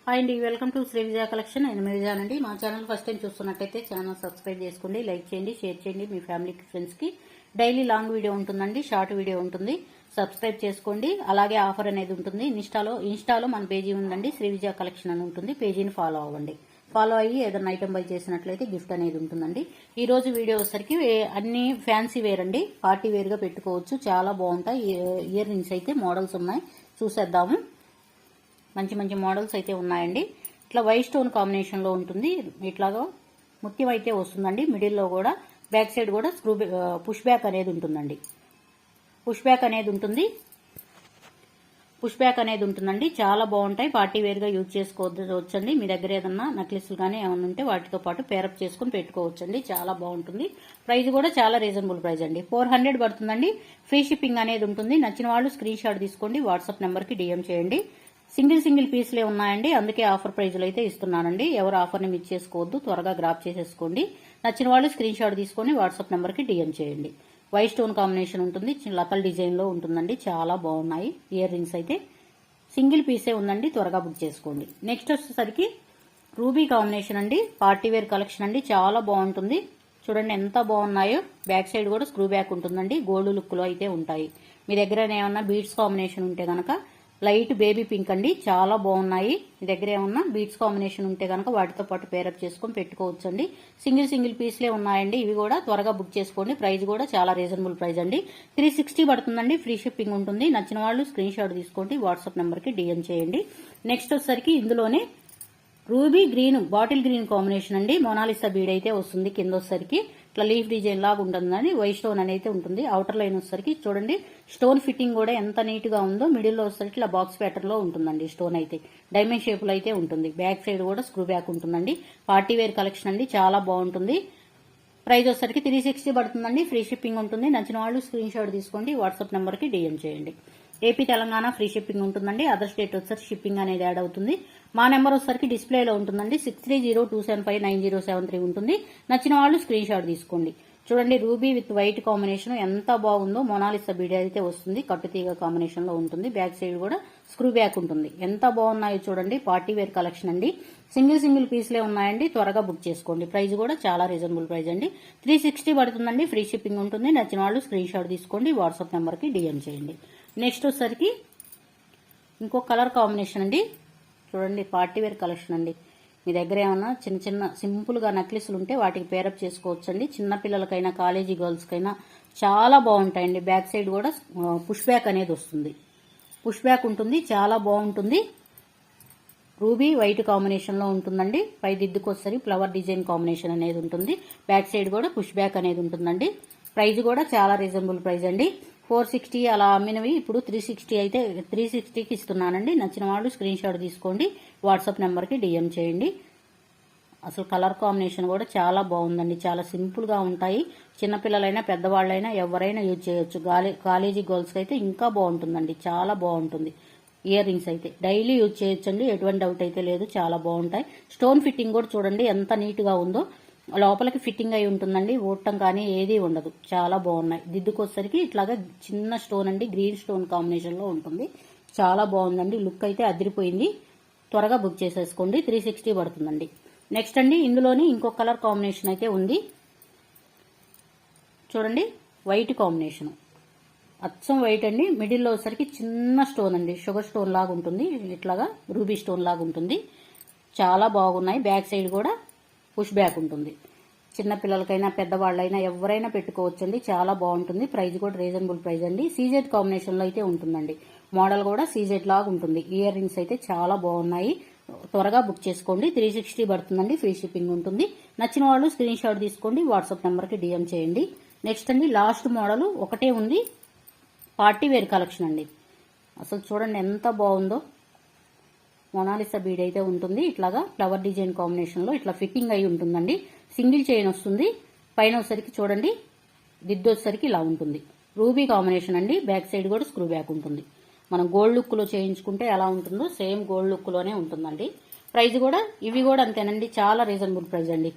Hi అండి, welcome to Sri Vijaya collection. నేను మీ విజయానండి. మా ఛానల్ ఫస్ట్ టైం చూస్తున్నట్టయితే ఛానల్ సబ్స్క్రైబ్ చేసుకోండి, లైక్ చేయండి, షేర్ చేయండి మీ ఫ్యామిలీకి, ఫ్రెండ్స్కి. డైలీ లాంగ్ వీడియో ఉంటుందండి, షార్ట్ వీడియో ఉంటుంది. సబ్స్క్రైబ్ చేసుకోండి. అలాగే ఆఫర్ అనేది ఉంటుంది. ఇన్స్టాలో మన పేజీ ఉందండి, శ్రీ విజయ కలెక్షన్ అని ఉంటుంది. పేజీని ఫాలో అవ్వండి. ఫాలో అయ్యి ఏదైనా ఐటమ్ బై చేసినట్లయితే గిఫ్ట్ అనేది ఉంటుందండి. ఈ రోజు వీడియో వచ్చేసరికి అన్ని ఫ్యాన్సీ వేర్ అండి, పార్టీ వేర్ గా పెట్టుకోవచ్చు. చాలా బాగుంటాయి. ఇయర్ రింగ్స్ అయితే మోడల్స్ ఉన్నాయి, చూసేద్దాము. మంచి మంచి మోడల్స్ అయితే ఉన్నాయండి. ఇట్లా వైట్ స్టోన్ కాంబినేషన్ లో ఉంటుంది. ఇట్లాగా ముత్యం అయితే వస్తుందండి. మిడిల్లో కూడా బ్యాక్ సైడ్ కూడా పుష్ బ్యాక్ అనేది ఉంటుందండి. పుష్ బ్యాక్ అనేది ఉంటుందండి. చాలా బాగుంటాయి. పార్టీ వేర్ గా యూజ్ చేసుకోవచ్చండి. మీ దగ్గర ఏదన్నా నెక్లెస్లు కానీ ఏమైనా ఉంటే వాటితో పాటు పేరప్ చేసుకుని పెట్టుకోవచ్చండి. చాలా బాగుంటుంది. ప్రైస్ కూడా చాలా రీజనబుల్ ప్రైస్ అండి. 400 పడుతుందండి. ఫ్రీ షిప్పింగ్ అనేది ఉంటుంది. నచ్చిన వాళ్ళు స్క్రీన్ షాట్ తీసుకోండి, వాట్సాప్ నెంబర్ కి డిఎం చేయండి. సింగిల్ పీస్లే ఉన్నాయండి, అందుకే ఆఫర్ ప్రైజ్లు అయితే ఇస్తున్నానండి. ఎవరు ఆఫర్ని మిస్ చేసుకోవద్దు, త్వరగా గ్రాప్ చేసేసుకోండి. నచ్చిన వాళ్ళు స్క్రీన్ షాట్ తీసుకొని వాట్సాప్ నెంబర్కి డిఎం చేయండి. వైట్ స్టోన్ కాంబినేషన్ ఉంటుంది, లతల్ డిజైన్ లో ఉంటుందండి. చాలా బాగున్నాయి. ఇయర్ రింగ్స్ అయితే సింగిల్ పీసే ఉందండి, త్వరగా బుక్ చేసుకోండి. నెక్స్ట్ వచ్చేసరికి రూబీ కాంబినేషన్ అండి, పార్టీ వేర్ కలెక్షన్ అండి. చాలా బాగుంటుంది. చూడండి ఎంత బాగున్నాయో. బ్యాక్ సైడ్ కూడా స్క్రూ బ్యాక్ ఉంటుందండి. గోల్డ్ లుక్ లో అయితే ఉంటాయి. మీ దగ్గర ఏమన్నా బీడ్స్ కాంబినేషన్ ఉంటే గనక లైట్ బేబీ పింక్ అండి, చాలా బాగున్నాయి. మీ దగ్గర ఏమన్నా బీడ్స్ కాంబినేషన్ ఉంటే కనుక వాటితో పాటు పేరప్ చేసుకొని పెట్టుకోవచ్చు అండి. సింగిల్ పీస్లే ఉన్నాయండి. ఇవి కూడా త్వరగా బుక్ చేసుకోండి. ప్రైస్ కూడా చాలా రీజనబుల్ ప్రైస్ అండి. 360 పడుతుందండి. ఫ్రీ షిప్పింగ్ ఉంటుంది. నచ్చిన వాళ్ళు స్క్రీన్ షాట్ తీసుకోండి, వాట్సాప్ నెంబర్ కి డిఎం చేయండి. నెక్స్ట్ వచ్చేసరికి ఇందులోనే ruby green, bottle green combination అండి. మొనాలిసా బీడ్ అయితే వస్తుంది. కింద వచ్చేసరికి ఇట్లా లీఫ్ డిజైన్ లాగా ఉంటుందని వైట్ స్టోన్ అనేది ఉంటుంది. అవుటర్ లైన్ వచ్చేసరికి చూడండి స్టోన్ ఫిట్టింగ్ కూడా ఎంత నీట్ గా ఉందో. మిడిల్ లో వచ్చేసరికి ఇలా బాక్స్ ప్యాటర్న్ లో ఉంటుందండి. స్టోన్ అయితే డైమండ్ షేప్ లో అయితే ఉంటుంది. బ్యాక్ సైడ్ కూడా స్క్రూ బ్యాక్ ఉంటుందండి. పార్టీ వేర్ కలెక్షన్ అండి, చాలా బాగుంటుంది. ప్రైస్ వచ్చేసరికి 360 పడుతుందండి. ఫ్రీ షిప్పింగ్ ఉంటుంది. నచ్చిన వాళ్ళు స్క్రీన్ షాట్ తీసుకోండి, వాట్సాప్ నెంబర్ కి డిఎం చేయండి. ఏపీ తెలంగాణ ఫ్రీ షిప్పింగ్ ఉంటుందండి. అదర్ స్టేట్ వచ్చేసరికి షిప్పింగ్ అనేది యాడ్ అవుతుంది. మా నెంబర్ వచ్చేసరికి డిస్ప్లేలో ఉంటుందండి. 6302759073 ఉంటుంది. నచ్చిన వాళ్ళు స్క్రీన్ షాట్ తీసుకోండి. చూడండి రూబీ విత్ వైట్ కాంబినేషన్ ఎంత బాగుందో. మొనాలిసా బీడ్ అయితే వస్తుంది, కట్టుతీగ కాంబినేషన్ లో ఉంటుంది. బ్యాక్ సైడ్ కూడా స్క్రూ బ్యాక్ ఉంటుంది. ఎంత బాగున్నాయో చూడండి. పార్టీ వేర్ కలెక్షన్ అండి. సింగిల్ పీస్లే ఉన్నాయండి, త్వరగా బుక్ చేసుకోండి. ప్రైస్ కూడా చాలా రీజనబుల్ ప్రైస్ అండి. 360 పడుతుందండి. ఫ్రీ షిప్పింగ్ ఉంటుంది. నచ్చిన వాళ్ళు స్క్రీన్ షాట్ తీసుకోండి, వాట్సాప్ నెంబర్ కి డిఎం చేయండి. నెక్స్ట్ వచ్చేసరికి ఇంకో కలర్ కాంబినేషన్ అండి. చూడండి పార్టీ వేర్ కలెక్షన్ అండి. మీ దగ్గర ఏమన్నా చిన్న సింపుల్ గా నెక్లెస్లు ఉంటే వాటికి పేరప్ చేసుకోవచ్చు అండి. చిన్న పిల్లలకైనా కాలేజీ గర్ల్స్ కైనా చాలా బాగుంటాయండి. బ్యాక్ సైడ్ కూడా పుష్ బ్యాక్ అనేది వస్తుంది. పుష్ బ్యాక్ ఉంటుంది, చాలా బాగుంటుంది. రూబీ వైట్ కాంబినేషన్ లో ఉంటుందండి. పై దిద్దుకొసరి ఫ్లవర్ డిజైన్ కాంబినేషన్ అనేది ఉంటుంది. బ్యాక్ సైడ్ కూడా పుష్ బ్యాక్ అనేది ఉంటుందండి. ప్రైస్ కూడా చాలా రీజనబుల్ ప్రైస్ అండి. 460 అలా అమ్మినవి ఇప్పుడు 360 అయితే 360కి ఇస్తున్నానండి. నచ్చిన వాళ్ళు స్క్రీన్ షాట్ తీసుకోండి, వాట్సాప్ నెంబర్ కి డిఎం చేయండి. అసలు కలర్ కాంబినేషన్ కూడా చాలా బాగుందండి. చాలా సింపుల్ గా ఉంటాయి. చిన్నపిల్లలైనా పెద్దవాళ్ళైనా ఎవరైనా యూజ్ చేయొచ్చు. కాలేజీ గర్ల్స్ అయితే ఇంకా బాగుంటుందండి, చాలా బాగుంటుంది. ఇయర్ రింగ్స్ అయితే డైలీ యూజ్ చేయొచ్చండి. ఎటువంటి డౌట్ అయితే లేదు, చాలా బాగుంటాయి. స్టోన్ ఫిట్టింగ్ కూడా చూడండి ఎంత నీట్ గా ఉందో. లోపలికి ఫిట్టింగ్ అయి ఉంటుందండి, ఊడటం కానీ ఏది ఉండదు. చాలా బాగున్నాయి. దిద్దుకొసరికి ఇట్లాగా చిన్న స్టోన్ అండి, గ్రీన్ స్టోన్ కాంబినేషన్ లో ఉంటుంది. చాలా బాగుందండి. లుక్ అయితే అదిరిపోయింది. త్వరగా బుక్ చేసేసుకోండి. 360 పడుతుందండి. నెక్స్ట్ అండి ఇందులోని ఇంకో కలర్ కాంబినేషన్ అయితే ఉంది. చూడండి వైట్ కాంబినేషన్, అచ్చం వైట్ అండి. మిడిల్లో వచ్చేసరికి చిన్న స్టోన్ అండి, షుగర్ స్టోన్ లాగా ఉంటుంది. ఇట్లాగా రూబీ స్టోన్ లాగా ఉంటుంది. చాలా బాగున్నాయి. బ్యాక్ సైడ్ కూడా పుష్ బ్యాక్ ఉంటుంది. చిన్న పిల్లలకైనా పెద్దవాళ్ళైనా ఎవరైనా పెట్టుకోవచ్చండి. చాలా బాగుంటుంది. ప్రైస్ కూడా రీజనబుల్ ప్రైస్ అండి. సీజెడ్ కాంబినేషన్ లో అయితే ఉంటుందండి. మోడల్ కూడా సీజెడ్ లాగా ఉంటుంది. ఇయర్ రింగ్స్ అయితే చాలా బాగున్నాయి. త్వరగా బుక్ చేసుకోండి. 360 పడుతుందండి. ఫ్రీ షిప్పింగ్ ఉంటుంది. నచ్చిన వాళ్ళు స్క్రీన్ షాట్ తీసుకోండి, వాట్సాప్ నెంబర్ కి డిఎం చేయండి. నెక్స్ట్ అండి లాస్ట్ మోడల్ ఒకటే ఉంది. పార్టీ వేర్ కలెక్షన్ అండి. అసలు చూడండి ఎంత బాగుందో. మొనాలిసా బీడ్ అయితే ఉంటుంది. ఇట్లాగా ఫ్లవర్ డిజైన్ కాంబినేషన్ లో ఇట్లా ఫిట్టింగ్ అయి ఉంటుందండి. సింగిల్ చైన్ వస్తుంది. పైన వచ్చేసరికి చూడండి దిద్దు వచ్చేసరికి ఇలా ఉంటుంది. రూబీ కాంబినేషన్ అండి. బ్యాక్ సైడ్ కూడా స్క్రూ బ్యాక్ ఉంటుంది. మనం గోల్డ్ లుక్ లో చేయించుకుంటే ఎలా ఉంటుందో సేమ్ గోల్డ్ లుక్ లోనే ఉంటుందండి. ప్రైస్ కూడా ఇవి కూడా అంతేనండి, చాలా రీజనబుల్ ప్రైస్ అండి.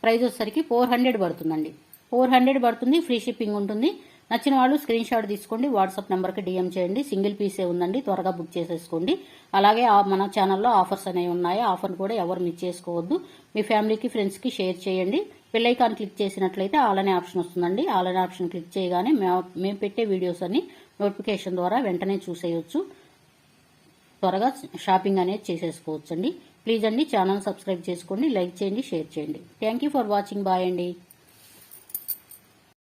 ప్రైస్ వచ్చేసరికి 400 పడుతుందండి. 400 పడుతుంది. ఫ్రీ షిప్పింగ్ ఉంటుంది. నచ్చిన వాళ్ళు స్క్రీన్ షాట్ తీసుకోండి, వాట్సాప్ నెంబర్కి డిఎం చేయండి. సింగిల్ పీసే ఉందండి, త్వరగా బుక్ చేసేసుకోండి. అలాగే మన ఛానల్లో ఆఫర్స్ అనేవి ఉన్నాయి. ఆఫర్ కూడా ఎవరు మిస్ చేసుకోవద్దు. మీ ఫ్యామిలీకి ఫ్రెండ్స్కి షేర్ చేయండి. బెల్ ఐకాన్ క్లిక్ చేసినట్లయితే ఆల్ అనే ఆప్షన్ వస్తుందండి. ఆల్ అనే ఆప్షన్ క్లిక్ చేయగానే మేము పెట్టే వీడియోస్ అన్ని నోటిఫికేషన్ ద్వారా వెంటనే చూసేయొచ్చు. త్వరగా షాపింగ్ అనేది చేసేసుకోవచ్చండి. ప్లీజ్ అండి ఛానల్ సబ్స్క్రైబ్ చేసుకోండి, లైక్ చేయండి, షేర్ చేయండి. Thank you for watching. Bye అండి.